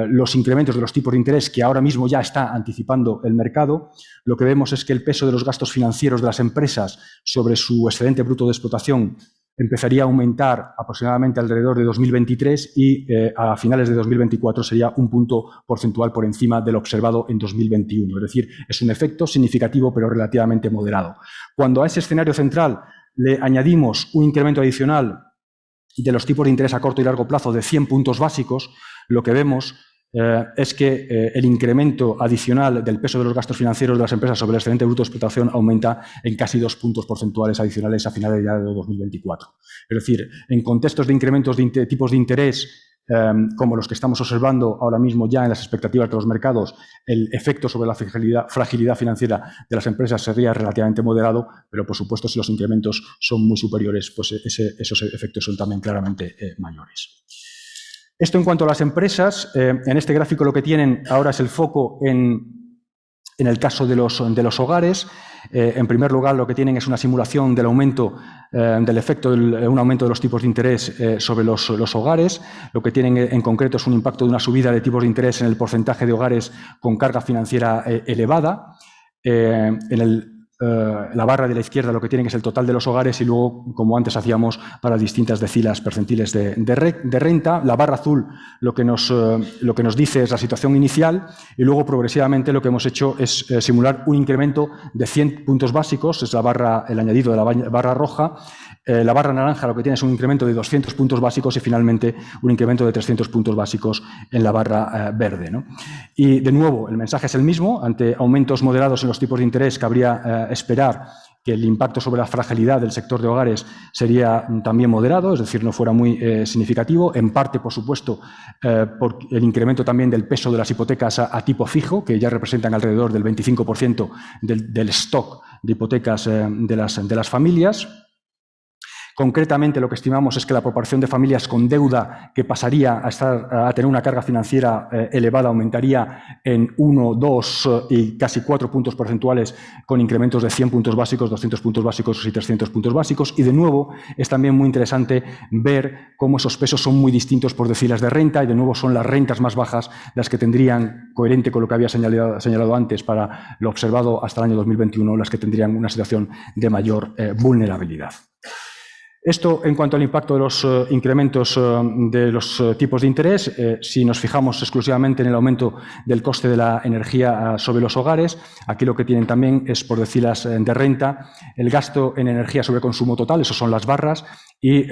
los incrementos de los tipos de interés que ahora mismo ya está anticipando el mercado, lo que vemos es que el peso de los gastos financieros de las empresas sobre su excedente bruto de explotación empezaría a aumentar aproximadamente alrededor de 2023 y a finales de 2024 sería un punto porcentual por encima del observado en 2021. Es decir, es un efecto significativo pero relativamente moderado. Cuando a ese escenario central le añadimos un incremento adicional de los tipos de interés a corto y largo plazo de 100 puntos básicos, lo que vemos es que el incremento adicional del peso de los gastos financieros de las empresas sobre el excedente bruto de explotación aumenta en casi 2 puntos porcentuales adicionales a finales de 2024. Es decir, en contextos de incrementos de tipos de interés como los que estamos observando ahora mismo ya en las expectativas de los mercados, el efecto sobre la fragilidad financiera de las empresas sería relativamente moderado, pero por supuesto si los incrementos son muy superiores, pues esos efectos son también claramente mayores. Esto en cuanto a las empresas. En este gráfico lo que tienen ahora es el foco en el caso de los hogares. En primer lugar, lo que tienen es una simulación del aumento del efecto de un aumento de los tipos de interés sobre los hogares. Lo que tienen en concreto es un impacto de una subida de tipos de interés en el porcentaje de hogares con carga financiera elevada. La barra de la izquierda lo que tienen es el total de los hogares y luego, como antes hacíamos, para distintas decilas percentiles de renta. La barra azul lo que nos dice es la situación inicial y luego progresivamente lo que hemos hecho es simular un incremento de 100 puntos básicos, es el añadido de la barra roja. La barra naranja lo que tiene es un incremento de 200 puntos básicos y finalmente un incremento de 300 puntos básicos en la barra verde, ¿no? Y de nuevo, el mensaje es el mismo. Ante aumentos moderados en los tipos de interés, cabría esperar que el impacto sobre la fragilidad del sector de hogares sería también moderado, es decir, no fuera muy significativo, en parte, por supuesto, por el incremento también del peso de las hipotecas a tipo fijo, que ya representan alrededor del 25% del stock de hipotecas de las familias. Concretamente, lo que estimamos es que la proporción de familias con deuda que pasaría a tener una carga financiera elevada aumentaría en 1, 2 y casi 4 puntos porcentuales con incrementos de 100 puntos básicos, 200 puntos básicos y 300 puntos básicos. Y, de nuevo, es también muy interesante ver cómo esos pesos son muy distintos por decilas de renta y, de nuevo, son las rentas más bajas las que tendrían, coherente con lo que había señalado antes para lo observado hasta el año 2021, las que tendrían una situación de mayor vulnerabilidad. Esto en cuanto al impacto de los incrementos de los tipos de interés. Si nos fijamos exclusivamente en el aumento del coste de la energía sobre los hogares, aquí lo que tienen también es, por decilas de renta, el gasto en energía sobre consumo total, esos son las barras, y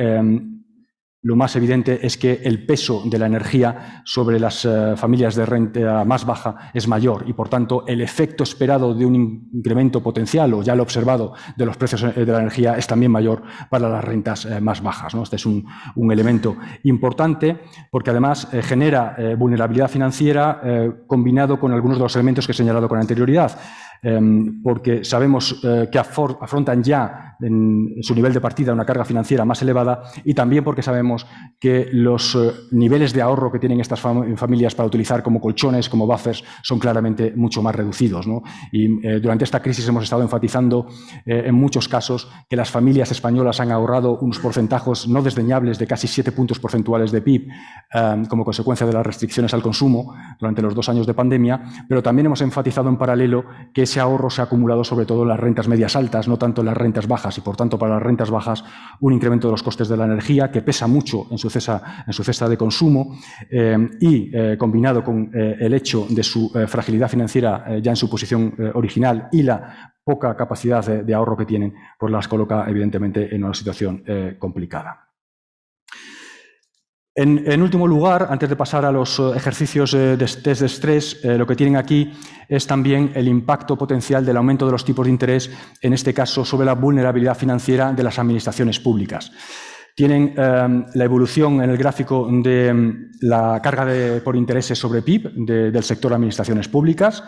lo más evidente es que el peso de la energía sobre las familias de renta más baja es mayor y, por tanto, el efecto esperado de un incremento potencial o ya lo observado de los precios de la energía es también mayor para las rentas más bajas, ¿no? Este es un elemento importante porque, además, genera vulnerabilidad financiera combinado con algunos de los elementos que he señalado con anterioridad. porque sabemos que afrontan ya en su nivel de partida una carga financiera más elevada, y también porque sabemos que los niveles de ahorro que tienen estas familias para utilizar como colchones, como buffers, son claramente mucho más reducidos, ¿no? Y durante esta crisis hemos estado enfatizando en muchos casos que las familias españolas han ahorrado unos porcentajes no desdeñables de casi 7 puntos porcentuales de PIB como consecuencia de las restricciones al consumo durante los 2 años de pandemia, pero también hemos enfatizado en paralelo que ese ahorro se ha acumulado sobre todo en las rentas medias altas, no tanto en las rentas bajas, y por tanto para las rentas bajas un incremento de los costes de la energía que pesa mucho en su cesta de consumo, y combinado con el hecho de su fragilidad financiera ya en su posición original y la poca capacidad de ahorro que tienen, pues las coloca evidentemente en una situación complicada. En último lugar, antes de pasar a los ejercicios de test de estrés, lo que tienen aquí es también el impacto potencial del aumento de los tipos de interés, en este caso sobre la vulnerabilidad financiera de las administraciones públicas. Tienen la evolución en el gráfico de la carga por intereses sobre PIB del sector de administraciones públicas.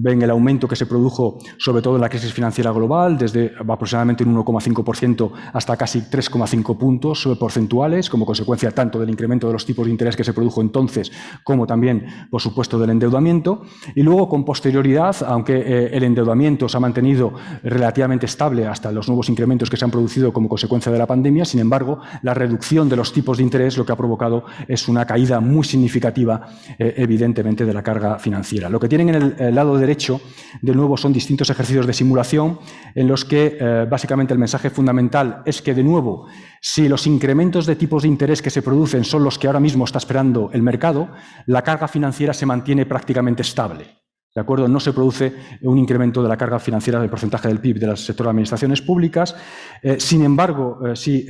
Ven el aumento que se produjo sobre todo en la crisis financiera global, desde aproximadamente un 1,5% hasta casi 3,5 puntos porcentuales, como consecuencia tanto del incremento de los tipos de interés que se produjo entonces, como también, por supuesto, del endeudamiento. Y luego, con posterioridad, aunque el endeudamiento se ha mantenido relativamente estable hasta los nuevos incrementos que se han producido como consecuencia de la pandemia, sin embargo, la reducción de los tipos de interés lo que ha provocado es una caída muy significativa, evidentemente, de la carga financiera. Lo que tienen en el lado derecho, de nuevo, son distintos ejercicios de simulación en los que básicamente el mensaje fundamental es que, de nuevo, si los incrementos de tipos de interés que se producen son los que ahora mismo está esperando el mercado, la carga financiera se mantiene prácticamente estable. ¿De acuerdo? No se produce un incremento de la carga financiera del porcentaje del PIB del sector de administraciones públicas. Sin embargo, si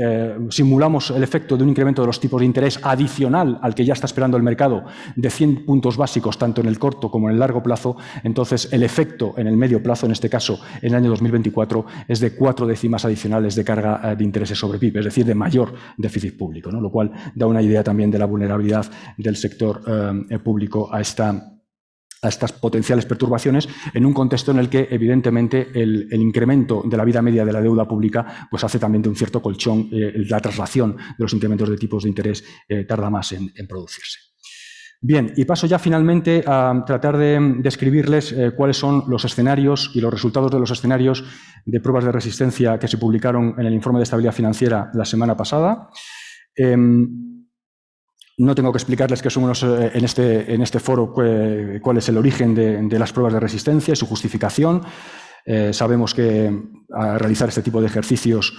simulamos el efecto de un incremento de los tipos de interés adicional al que ya está esperando el mercado de 100 puntos básicos, tanto en el corto como en el largo plazo, entonces el efecto en el medio plazo, en este caso en el año 2024, es de 4 décimas adicionales de carga de intereses sobre PIB, es decir, de mayor déficit público, ¿no? Lo cual da una idea también de la vulnerabilidad del sector público a estas potenciales perturbaciones, en un contexto en el que, evidentemente, el incremento de la vida media de la deuda pública pues hace también de un cierto colchón. La traslación de los incrementos de tipos de interés tarda más en producirse. Bien, y paso ya finalmente a tratar de describirles cuáles son los escenarios y los resultados de los escenarios de pruebas de resistencia que se publicaron en el informe de estabilidad financiera la semana pasada. No tengo que explicarles qué son en este foro cuál es el origen de las pruebas de resistencia y su justificación. Sabemos que a realizar este tipo de ejercicios,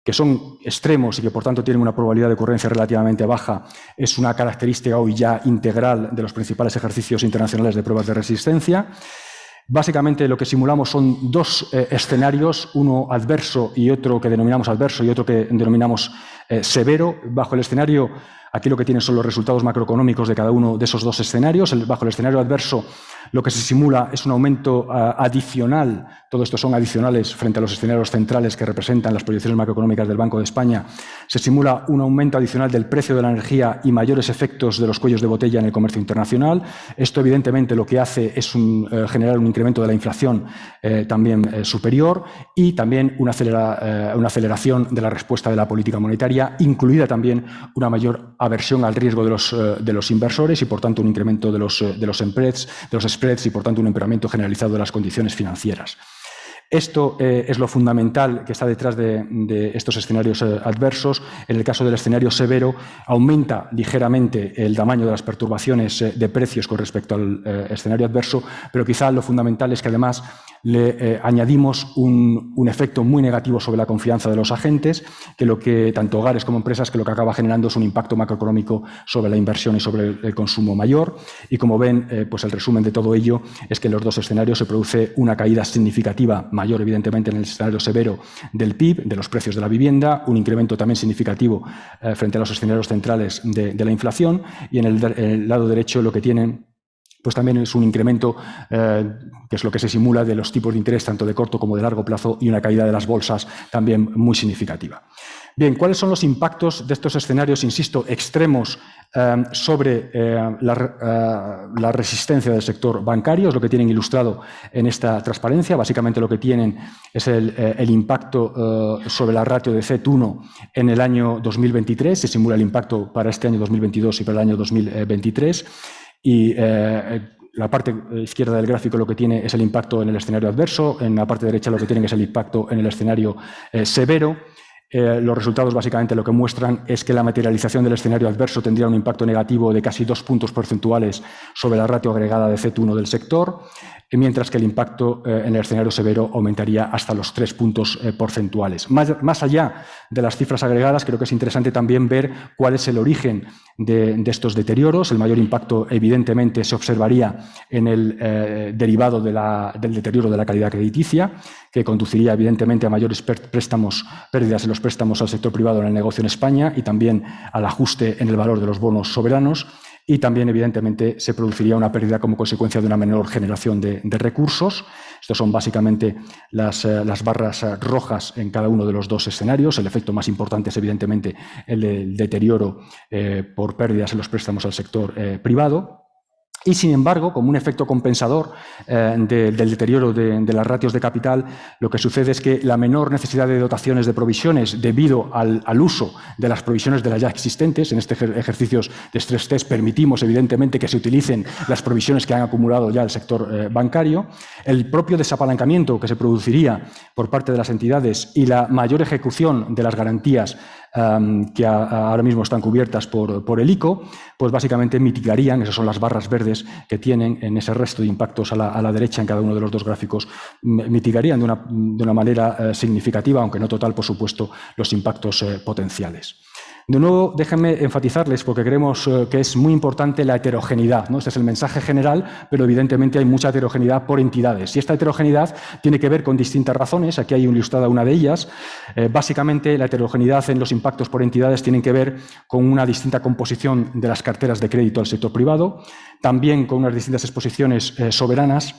que son extremos y que por tanto tienen una probabilidad de ocurrencia relativamente baja, es una característica hoy ya integral de los principales ejercicios internacionales de pruebas de resistencia. Básicamente lo que simulamos son dos escenarios, uno adverso y otro que denominamos adverso y otro que denominamos severo. Bajo el escenario, aquí lo que tienen son los resultados macroeconómicos de cada uno de esos dos escenarios. Bajo el escenario adverso, lo que se simula es un aumento adicional, todo esto son adicionales frente a los escenarios centrales que representan las proyecciones macroeconómicas del Banco de España. Se simula un aumento adicional del precio de la energía y mayores efectos de los cuellos de botella en el comercio internacional. Esto, evidentemente, lo que hace es generar un incremento de la inflación también superior, y también una aceleración de la respuesta de la política monetaria, incluida también una mayor aversión al riesgo de los inversores y, por tanto, un incremento de los spreads y, por tanto, un empeoramiento generalizado de las condiciones financieras. Esto es lo fundamental que está detrás de estos escenarios adversos. En el caso del escenario severo, aumenta ligeramente el tamaño de las perturbaciones de precios con respecto al escenario adverso, pero quizá lo fundamental es que además le añadimos un efecto muy negativo sobre la confianza de los agentes, tanto hogares como empresas, que lo que acaba generando es un impacto macroeconómico sobre la inversión y sobre el consumo mayor. Y como ven, pues el resumen de todo ello es que en los dos escenarios se produce una caída significativa, mayor evidentemente en el escenario severo, del PIB, de los precios de la vivienda, un incremento también significativo frente a los escenarios centrales de la inflación, y en el lado derecho lo que tienen pues también es un incremento, que es lo que se simula, de los tipos de interés tanto de corto como de largo plazo, y una caída de las bolsas también muy significativa. Bien, ¿cuáles son los impactos de estos escenarios, insisto, extremos sobre la resistencia del sector bancario? Es lo que tienen ilustrado en esta transparencia. Básicamente lo que tienen es el impacto sobre la ratio de CET1 en el año 2023. Se simula el impacto para este año 2022 y para el año 2023. Y la parte izquierda del gráfico lo que tiene es el impacto en el escenario adverso. En la parte derecha lo que tienen es el impacto en el escenario severo. Los resultados básicamente lo que muestran es que la materialización del escenario adverso tendría un impacto negativo de casi 2 puntos porcentuales sobre la ratio agregada de CET1 del sector, mientras que el impacto en el escenario severo aumentaría hasta los 3 puntos porcentuales. Más allá de las cifras agregadas, creo que es interesante también ver cuál es el origen de estos deterioros. El mayor impacto, evidentemente, se observaría en el derivado del deterioro de la calidad crediticia, que conduciría, evidentemente, a mayores pérdidas en los préstamos al sector privado en el negocio en España y también al ajuste en el valor de los bonos soberanos. Y también, evidentemente, se produciría una pérdida como consecuencia de una menor generación de recursos. Estos son básicamente las barras rojas en cada uno de los dos escenarios. El efecto más importante es, evidentemente, el del deterioro por pérdidas en los préstamos al sector privado. Y, sin embargo, como un efecto compensador del deterioro de las ratios de capital, lo que sucede es que la menor necesidad de dotaciones de provisiones debido al uso de las provisiones de las ya existentes, en este ejercicios de stress test permitimos, evidentemente, que se utilicen las provisiones que han acumulado ya el sector bancario, el propio desapalancamiento que se produciría por parte de las entidades y la mayor ejecución de las garantías que ahora mismo están cubiertas por el ICO, pues básicamente mitigarían, esas son las barras verdes que tienen en ese resto de impactos a la derecha en cada uno de los dos gráficos, mitigarían de una manera significativa, aunque no total, por supuesto, los impactos potenciales. De nuevo, déjenme enfatizarles, porque creemos que es muy importante la heterogeneidad, ¿no? Este es el mensaje general, pero evidentemente hay mucha heterogeneidad por entidades. Y esta heterogeneidad tiene que ver con distintas razones. Aquí hay ilustrada una de ellas. Básicamente, la heterogeneidad en los impactos por entidades tiene que ver con una distinta composición de las carteras de crédito al sector privado, también con unas distintas exposiciones soberanas,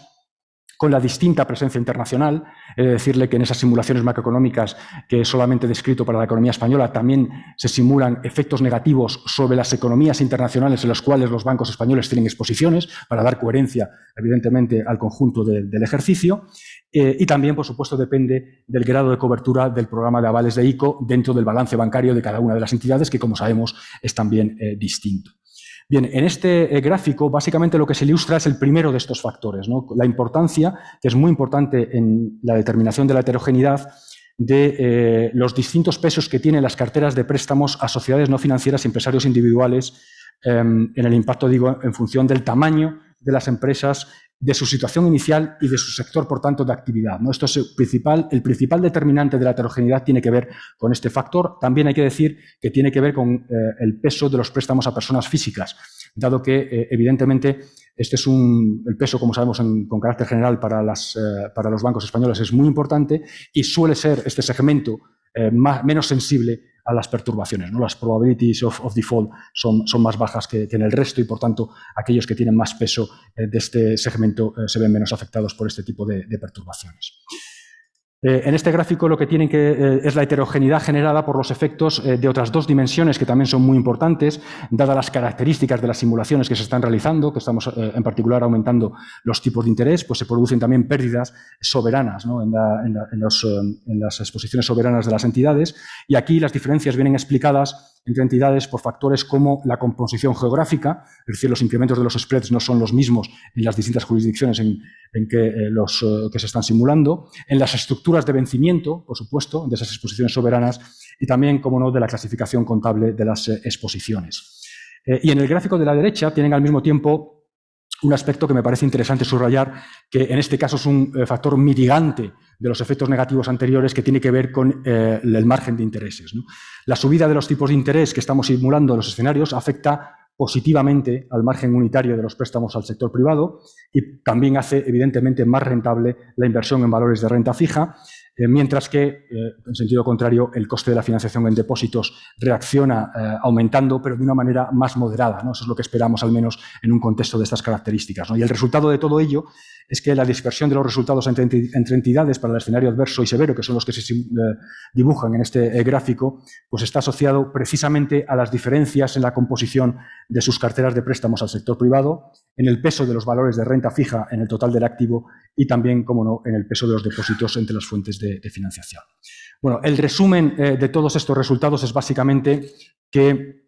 con la distinta presencia internacional. He de decirle que en esas simulaciones macroeconómicas que solamente he descrito para la economía española también se simulan efectos negativos sobre las economías internacionales en las cuales los bancos españoles tienen exposiciones para dar coherencia, evidentemente, al conjunto del ejercicio. Y también, por supuesto, depende del grado de cobertura del programa de avales de ICO dentro del balance bancario de cada una de las entidades, que, como sabemos, es también distinto. Bien, en este gráfico básicamente lo que se ilustra es el primero de estos factores, ¿no? La importancia, que es muy importante en la determinación de la heterogeneidad, de los distintos pesos que tienen las carteras de préstamos a sociedades no financieras y empresarios individuales en el impacto, digo, en función del tamaño de las empresas, de su situación inicial y de su sector, por tanto, de actividad, ¿no? Esto es el principal determinante de la heterogeneidad, tiene que ver con este factor. También hay que decir que tiene que ver con el peso de los préstamos a personas físicas, dado que, evidentemente, este es el peso, como sabemos, con carácter general para los bancos españoles es muy importante y suele ser este segmento menos sensible a las perturbaciones, ¿no? Las probabilities of default son más bajas que en el resto y, por tanto, aquellos que tienen más peso de este segmento se ven menos afectados por este tipo de perturbaciones. En este gráfico lo que tienen es la heterogeneidad generada por los efectos de otras dos dimensiones que también son muy importantes, dadas las características de las simulaciones que se están realizando, que estamos en particular aumentando los tipos de interés, pues se producen también pérdidas soberanas, ¿no? en las exposiciones soberanas de las entidades, y aquí las diferencias vienen explicadas entre entidades por factores como la composición geográfica, es decir, los incrementos de los spreads no son los mismos en las distintas jurisdicciones en que se están simulando, en las estructuras de vencimiento, por supuesto, de esas exposiciones soberanas, y también, como no, de la clasificación contable de las exposiciones. Y en el gráfico de la derecha tienen al mismo tiempo un aspecto que me parece interesante subrayar, que en este caso es un factor mitigante de los efectos negativos anteriores, que tiene que ver con el margen de intereses, ¿no? La subida de los tipos de interés que estamos simulando en los escenarios afecta positivamente al margen unitario de los préstamos al sector privado y también hace, evidentemente, más rentable la inversión en valores de renta fija. mientras que, en sentido contrario, el coste de la financiación en depósitos reacciona aumentando, pero de una manera más moderada, ¿no? Eso es lo que esperamos, al menos, en un contexto de estas características, ¿no? Y el resultado de todo ello es que la dispersión de los resultados entre entidades para el escenario adverso y severo, que son los que se dibujan en este gráfico, pues está asociado precisamente a las diferencias en la composición de sus carteras de préstamos al sector privado, en el peso de los valores de renta fija en el total del activo y también, como no, en el peso de los depósitos entre las fuentes de financiación. Bueno, el resumen de todos estos resultados es básicamente que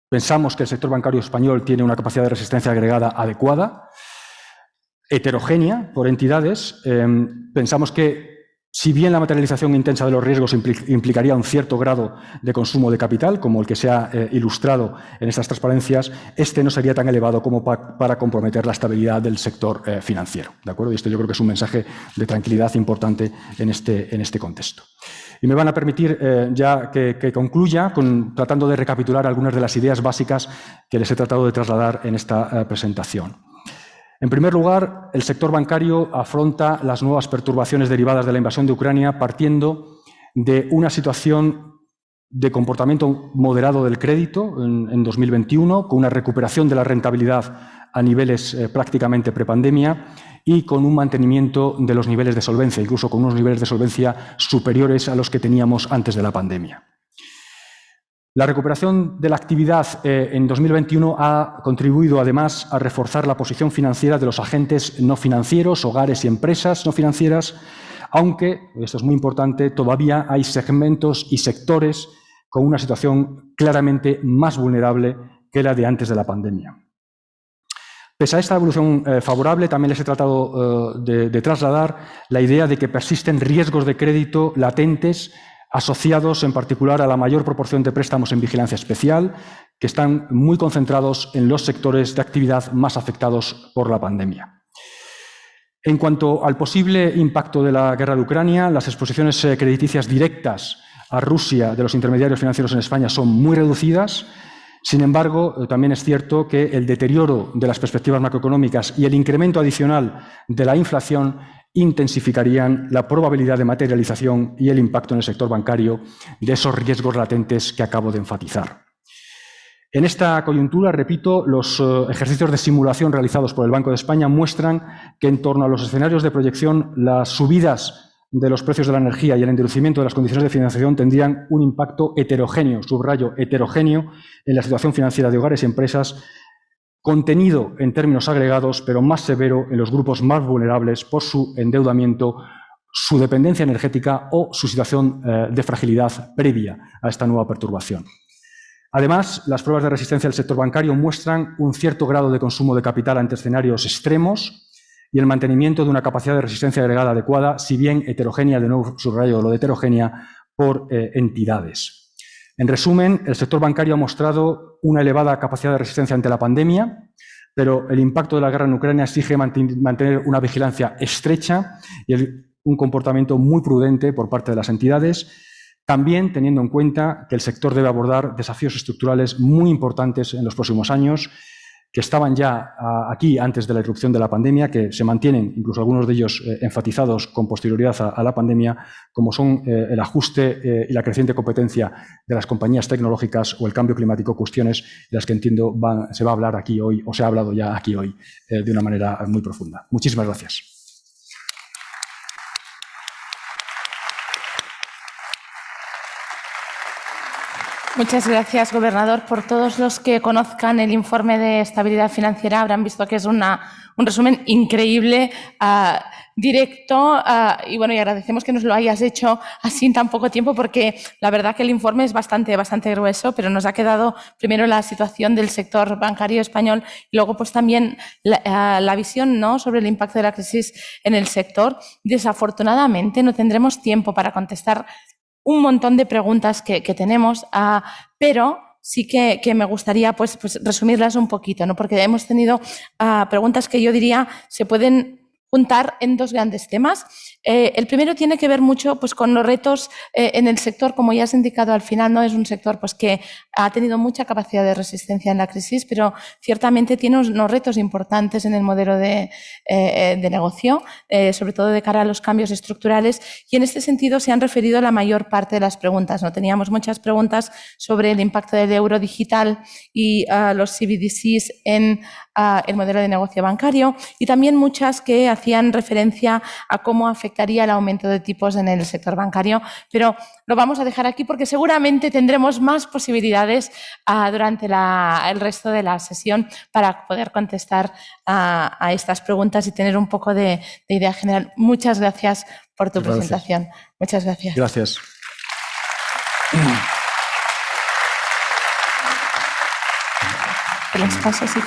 pensamos que el sector bancario español tiene una capacidad de resistencia agregada adecuada, heterogénea por entidades. Pensamos que, si bien la materialización intensa de los riesgos implicaría un cierto grado de consumo de capital, como el que se ha ilustrado en estas transparencias, este no sería tan elevado como para comprometer la estabilidad del sector financiero, ¿de acuerdo? Y esto yo creo que es un mensaje de tranquilidad importante en este contexto. Y me van a permitir ya que concluya tratando de recapitular algunas de las ideas básicas que les he tratado de trasladar en esta presentación. En primer lugar, el sector bancario afronta las nuevas perturbaciones derivadas de la invasión de Ucrania partiendo de una situación de comportamiento moderado del crédito en 2021, con una recuperación de la rentabilidad a niveles prácticamente prepandemia y con un mantenimiento de los niveles de solvencia, incluso con unos niveles de solvencia superiores a los que teníamos antes de la pandemia. La recuperación de la actividad en 2021 ha contribuido, además, a reforzar la posición financiera de los agentes no financieros, hogares y empresas no financieras, aunque, esto es muy importante, todavía hay segmentos y sectores con una situación claramente más vulnerable que la de antes de la pandemia. Pese a esta evolución favorable, también les he tratado de trasladar la idea de que persisten riesgos de crédito latentes asociados en particular a la mayor proporción de préstamos en vigilancia especial, que están muy concentrados en los sectores de actividad más afectados por la pandemia. En cuanto al posible impacto de la guerra de Ucrania, las exposiciones crediticias directas a Rusia de los intermediarios financieros en España son muy reducidas. Sin embargo, también es cierto que el deterioro de las perspectivas macroeconómicas y el incremento adicional de la inflación intensificarían la probabilidad de materialización y el impacto en el sector bancario de esos riesgos latentes que acabo de enfatizar. En esta coyuntura, repito, los ejercicios de simulación realizados por el Banco de España muestran que en torno a los escenarios de proyección, las subidas de los precios de la energía y el endurecimiento de las condiciones de financiación tendrían un impacto heterogéneo, subrayo, heterogéneo, en la situación financiera de hogares y empresas, contenido en términos agregados, pero más severo en los grupos más vulnerables por su endeudamiento, su dependencia energética o su situación de fragilidad previa a esta nueva perturbación. Además, las pruebas de resistencia del sector bancario muestran un cierto grado de consumo de capital ante escenarios extremos y el mantenimiento de una capacidad de resistencia agregada adecuada, si bien heterogénea, de nuevo subrayo lo de heterogénea, por entidades. En resumen, el sector bancario ha mostrado una elevada capacidad de resistencia ante la pandemia, pero el impacto de la guerra en Ucrania exige mantener una vigilancia estrecha y un comportamiento muy prudente por parte de las entidades, también teniendo en cuenta que el sector debe abordar desafíos estructurales muy importantes en los próximos años, que estaban ya aquí antes de la irrupción de la pandemia, que se mantienen, incluso algunos de ellos enfatizados con posterioridad a la pandemia, como son el ajuste y la creciente competencia de las compañías tecnológicas o el cambio climático, cuestiones de las que entiendo se va a hablar aquí hoy, o se ha hablado ya aquí hoy, de una manera muy profunda. Muchísimas gracias. Muchas gracias, gobernador. Por todos los que conozcan el informe de estabilidad financiera habrán visto que es un resumen increíble, directo, y bueno, y agradecemos que nos lo hayas hecho así en tan poco tiempo, porque la verdad que el informe es bastante grueso, pero nos ha quedado primero la situación del sector bancario español y luego pues también la visión, ¿no?, sobre el impacto de la crisis en el sector. Desafortunadamente no tendremos tiempo para contestar un montón de preguntas que tenemos, pero sí que me gustaría pues resumirlas un poquito, ¿no?, porque hemos tenido preguntas que yo diría se pueden juntar en dos grandes temas. El primero tiene que ver mucho pues, con los retos en el sector, como ya has indicado al final, ¿no? Es un sector pues, que ha tenido mucha capacidad de resistencia en la crisis, pero ciertamente tiene unos retos importantes en el modelo de negocio, sobre todo de cara a los cambios estructurales, y en este sentido se han referido la mayor parte de las preguntas. ¿No? Teníamos muchas preguntas sobre el impacto del euro digital y los CBDCs en el modelo de negocio bancario, y también muchas que hacían referencia a cómo afectaría el aumento de tipos en el sector bancario, pero lo vamos a dejar aquí porque seguramente tendremos más posibilidades durante el resto de la sesión para poder contestar a estas preguntas y tener un poco de idea general. Muchas gracias por tu presentación. Muchas gracias. Gracias. Te las paso, sí.